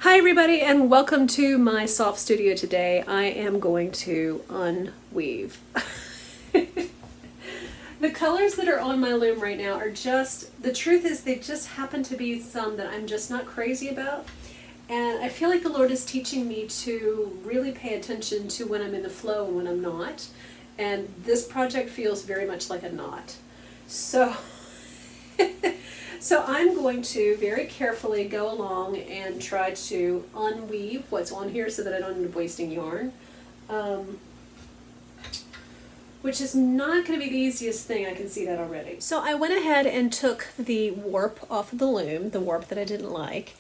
Hi everybody and welcome to my soft studio today. I am going to unweave. The colors that are on my loom right now are just, the truth is they just happen to be some that I'm just not crazy about. And I feel like the Lord is teaching me to really pay attention to when I'm in the flow and when I'm not. And this project feels very much like a knot. So So I'm going to very carefully go along and try to unweave what's on here so that I don't end up wasting yarn, which is not going to be the easiest thing, I can see that already. So I went ahead and took the warp off of the loom, the warp that I didn't like,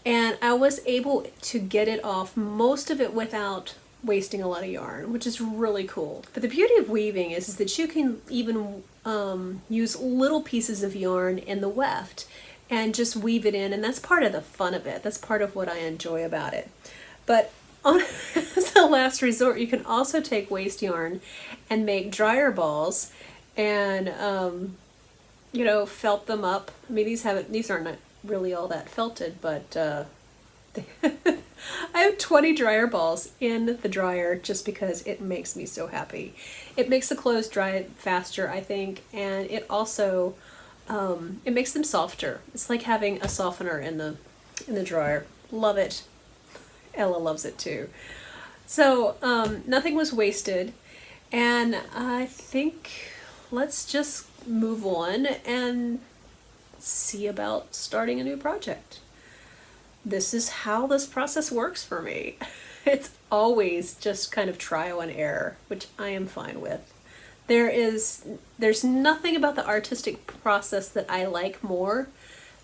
and I was able to get it off, most of it without wasting a lot of yarn, which is really cool. But the beauty of weaving is that you can even use little pieces of yarn in the weft and just weave it in, and that's part of the fun of it. That's part of what I enjoy about it. But on as a last resort, you can also take waste yarn and make dryer balls and felt them up. I mean, these aren't really all that felted, but I have 20 dryer balls in the dryer just because it makes me so happy. It makes the clothes dry faster, I think, and it also it makes them softer. It's like having a softener in the dryer. Love it. Ella loves it too. So nothing was wasted, and I think let's just move on and see about starting a new project. This is how this process works for me. It's always just kind of trial and error, which I am fine with. There's nothing about the artistic process that I like more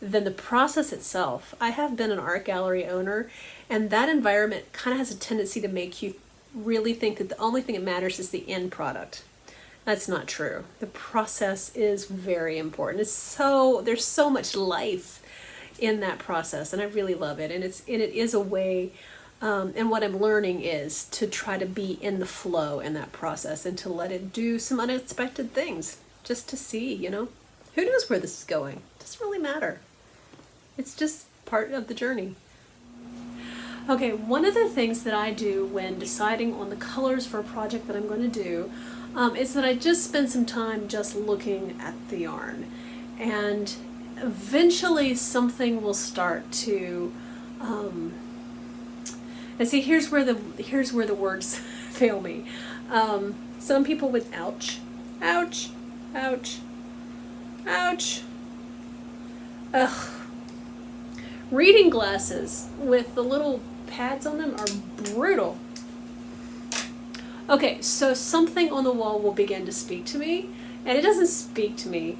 than the process itself. I have been an art gallery owner, and that environment kind of has a tendency to make you really think that the only thing that matters is the end product. That's not true. The process is very important. There's so much life in that process, and I really love it. And it is a way, and what I'm learning is to try to be in the flow in that process and to let it do some unexpected things, just to see, who knows where this is going. It doesn't really matter. It's just part of the journey. Okay, one of the things that I do when deciding on the colors for a project that I'm going to do is that I just spend some time just looking at the yarn, and eventually something will start to and see, here's where the words fail me. Some people would ouch, ugh. Reading glasses with the little pads on them are brutal. Okay, so something on the wall will begin to speak to me, and it doesn't speak to me.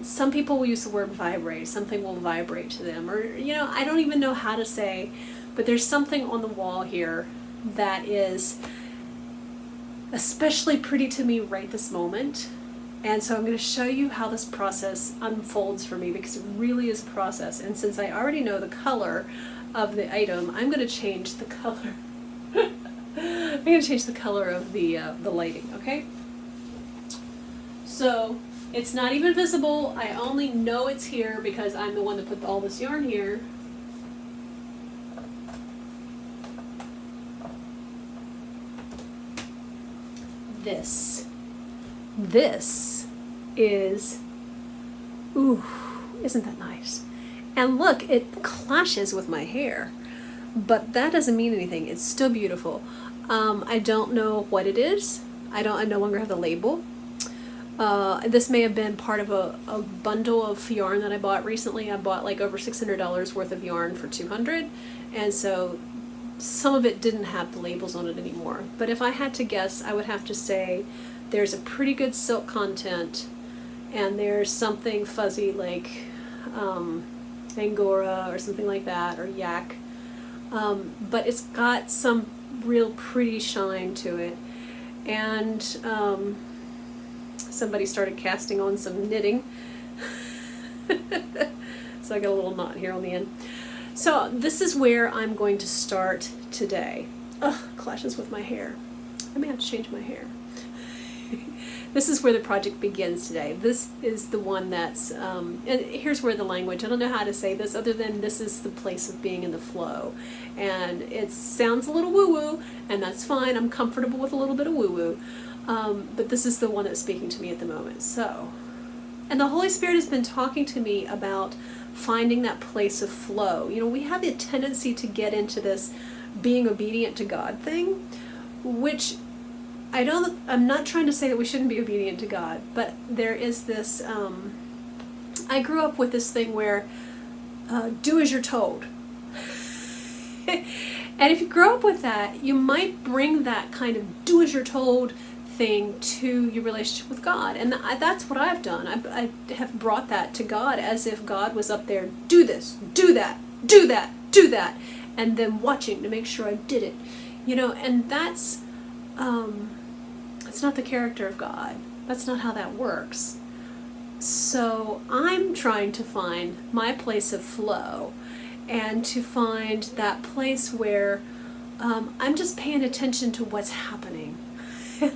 Some people will use the word vibrate. Something will vibrate to them. Or, I don't even know how to say, but there's something on the wall here that is especially pretty to me right this moment. And so I'm going to show you how this process unfolds for me, because it really is a process. And since I already know the color of the item, I'm going to change the color. I'm going to change the color of the lighting, okay? So it's not even visible. I only know it's here because I'm the one that put all this yarn here. This is, ooh, isn't that nice? And look, it clashes with my hair, but that doesn't mean anything. It's still beautiful. I don't know what it is. I no longer have the label. This may have been part of a bundle of yarn that I bought recently. I bought like over $600 worth of yarn for $200, and so some of it didn't have the labels on it anymore. But if I had to guess, I would have to say there's a pretty good silk content, and there's something fuzzy like Angora or something like that, or yak. But it's got some real pretty shine to it. And somebody started casting on some knitting. So I got a little knot here on the end. So this is where I'm going to start today. Ugh, clashes with my hair. I may have to change my hair. this is where the project begins today. This is the one that's, and here's where the language, I don't know how to say this other than this is the place of being in the flow. And it sounds a little woo-woo, and that's fine. I'm comfortable with a little bit of woo-woo. But this is the one that's speaking to me at the moment. So, and the Holy Spirit has been talking to me about finding that place of flow. You know, we have a tendency to get into this being obedient to God thing, which I'm not trying to say that we shouldn't be obedient to God, but there is this, I grew up with this thing where, do as you're told. And if you grow up with that, you might bring that kind of do as you're told thing to your relationship with God. And that's what I've done. I have brought that to God as if God was up there, do this, do that, do that, do that, and then watching to make sure I did it. You know, and that's not the character of God. That's not how that works. So I'm trying to find my place of flow and to find that place where I'm just paying attention to what's happening.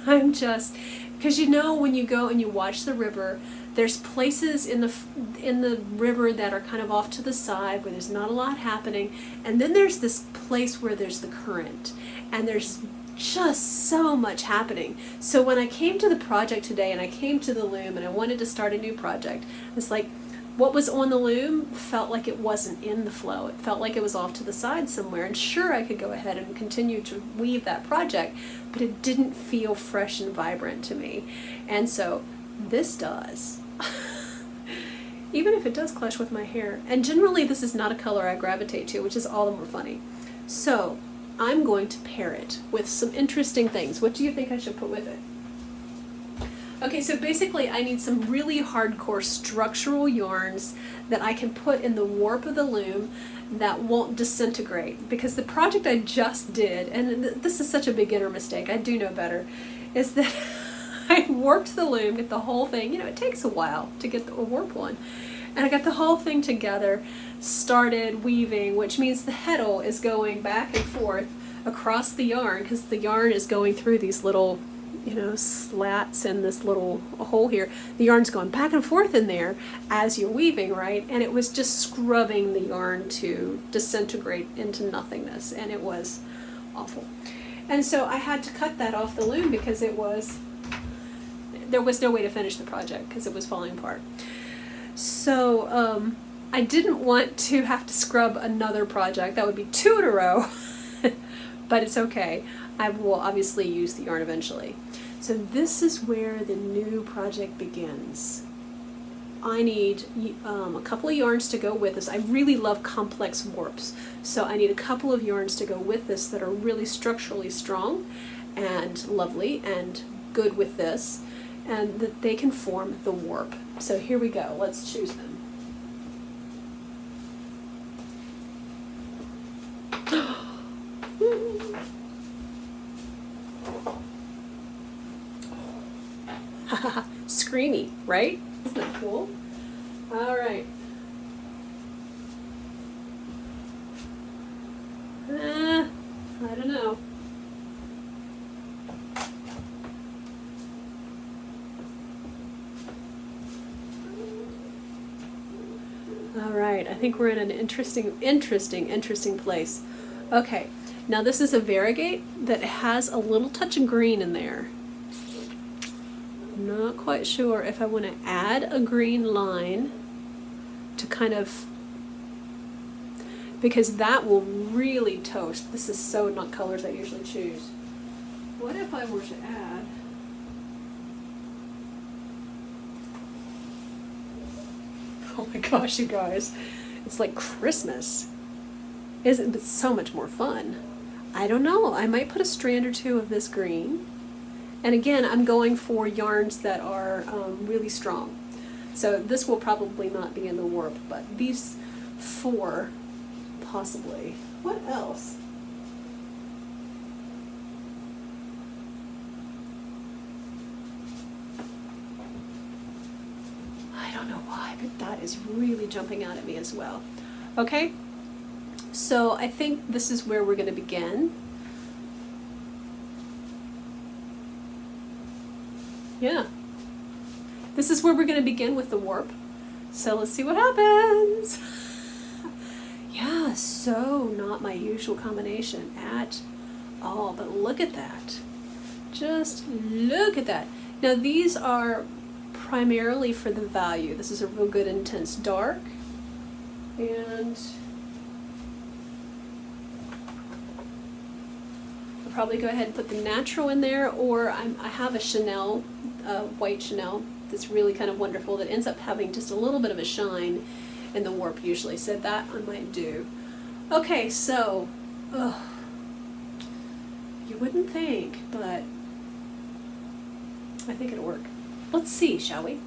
I'm just, because you know, when you go and you watch the river, there's places in the river that are kind of off to the side where there's not a lot happening, and then there's this place where there's the current, and there's just so much happening. So when I came to the project today and I came to the loom and I wanted to start a new project, it's like what was on the loom felt like it wasn't in the flow. It felt like it was off to the side somewhere. And sure, I could go ahead and continue to weave that project, but it didn't feel fresh and vibrant to me. And so this does. Even if it does clash with my hair. And generally this is not a color I gravitate to, which is all the more funny. So I'm going to pair it with some interesting things. What do you think I should put with it? Okay, so basically I need some really hardcore structural yarns that I can put in the warp of the loom that won't disintegrate. Because the project I just did, and this is such a beginner mistake, I do know better, is that I warped the loom, get the whole thing, you know, it takes a while to get a warp one. And I got the whole thing together, started weaving, which means the heddle is going back and forth across the yarn, because the yarn is going through these little, you know, slats and this little hole here. The yarn's going back and forth in there as you're weaving, right? And it was just scrubbing the yarn to disintegrate into nothingness, and it was awful. And so I had to cut that off the loom because there was no way to finish the project because it was falling apart. So I didn't want to have to scrub another project. That would be 2 in a row, but it's okay. I will obviously use the yarn eventually. So this is where the new project begins. I need a couple of yarns to go with this. I really love complex warps, so I need a couple of yarns to go with this that are really structurally strong and lovely and good with this, and that they can form the warp. So here we go. Let's choose them. Screamy, right? Isn't that cool? All right. I don't know. All right, I think we're in an interesting place. Okay, now this is a variegate that has a little touch of green in there. Not quite sure if I want to add a green line to kind of, because that will really toast. This is so not colors I usually choose. What if I were to add oh my gosh, you guys, it's like Christmas. Isn't it so much more fun? I don't know. I might put a strand or two of this green. And again, I'm going for yarns that are really strong. So this will probably not be in the warp, but these 4 possibly. What else? I don't know why, but that is really jumping out at me as well. Okay, so I think this is where we're going to begin. Yeah, This is where we're going to begin with the warp. So let's see what happens. Yeah, so not my usual combination at all, but look at that. Just look at that. Now these are primarily for the value. This is a real good intense dark. And I'll probably go ahead and put the natural in there, or I have a Chanel, white Chanel, that's really kind of wonderful that ends up having just a little bit of a shine in the warp usually, so that I might do. Okay, so, you wouldn't think, but I think it'll work. Let's see, shall we?